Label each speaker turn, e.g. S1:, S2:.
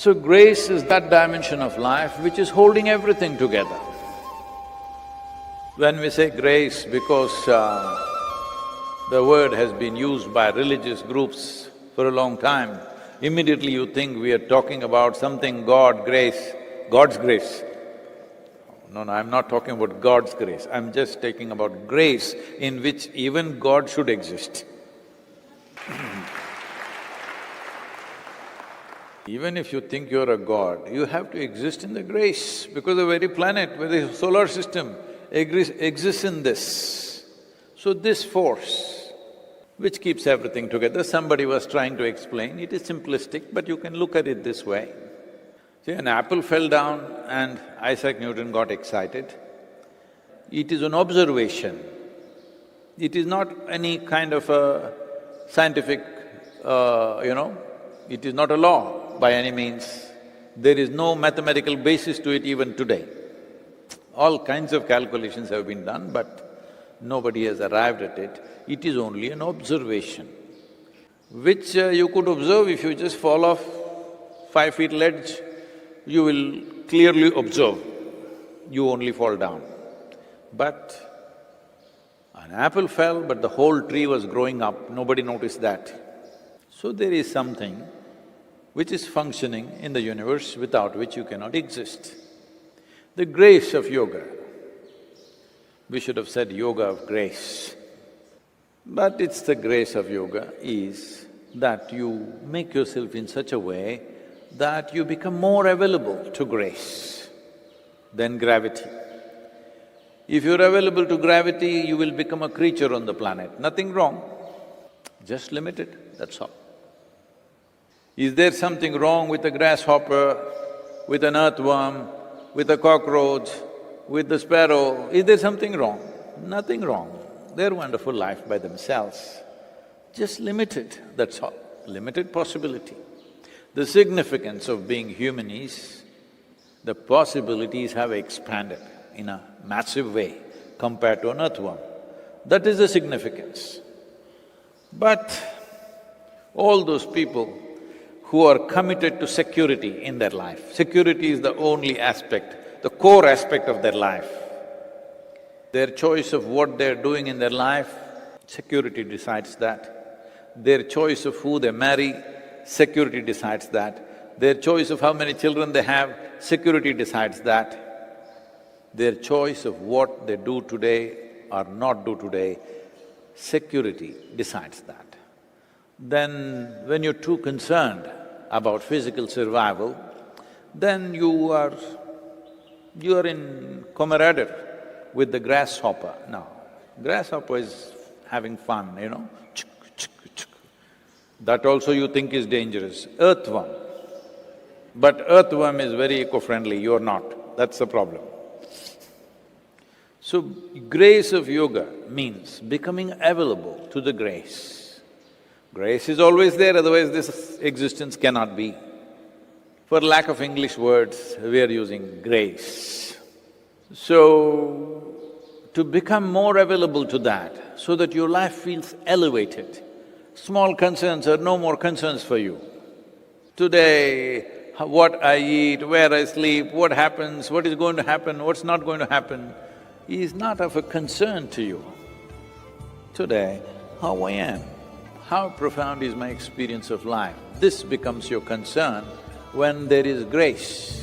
S1: So grace is that dimension of life which is holding everything together. When we say grace, because the word has been used by religious groups for a long time, immediately you think we are talking about something God, grace, God's grace. No, I'm not talking about God's grace, I'm just talking about grace in which even God should exist. Even if you think you're a god, you have to exist in the grace, because the very planet, the solar system exists in this. So this force, which keeps everything together, somebody was trying to explain, it is simplistic, but you can look at it this way. See, an apple fell down and Isaac Newton got excited. It is an observation. It is not any kind of a scientific, it is not a law by any means. There is no mathematical basis to it even today. All kinds of calculations have been done, but nobody has arrived at it. It is only an observation, which you could observe if you just fall off 5 feet ledge, you will clearly observe, you only fall down. But an apple fell, but the whole tree was growing up, nobody noticed that. So there is something which is functioning in the universe without which you cannot exist. The grace of yoga, we should have said yoga of grace, but it's the grace of yoga is that you make yourself in such a way that you become more available to grace than gravity. If you're available to gravity, you will become a creature on the planet, nothing wrong, just limited, that's all. Is there something wrong with a grasshopper, with an earthworm, with a cockroach, with the sparrow? Is there something wrong? Nothing wrong. They're wonderful life by themselves, just limited, that's all, limited possibility. The significance of being human is, the possibilities have expanded in a massive way compared to an earthworm. That is the significance. But all those people who are committed to security in their life, security is the only aspect, the core aspect of their life. Their choice of what they're doing in their life, security decides that. Their choice of who they marry, security decides that. Their choice of how many children they have, security decides that. Their choice of what they do today or not do today, security decides that. Then when you're too concerned about physical survival, then you are in camaraderie with the grasshopper. Now, grasshopper is having fun, that also you think is dangerous. Earthworm, but earthworm is very eco-friendly, you're not, that's the problem. So, grace of yoga means becoming available to the grace. Grace is always there, otherwise this existence cannot be. For lack of English words, we are using grace. So, to become more available to that, so that your life feels elevated, small concerns are no more concerns for you. Today, what I eat, where I sleep, what happens, what is going to happen, what's not going to happen, is not of a concern to you. Today, how I am, how profound is my experience of life, this becomes your concern when there is grace.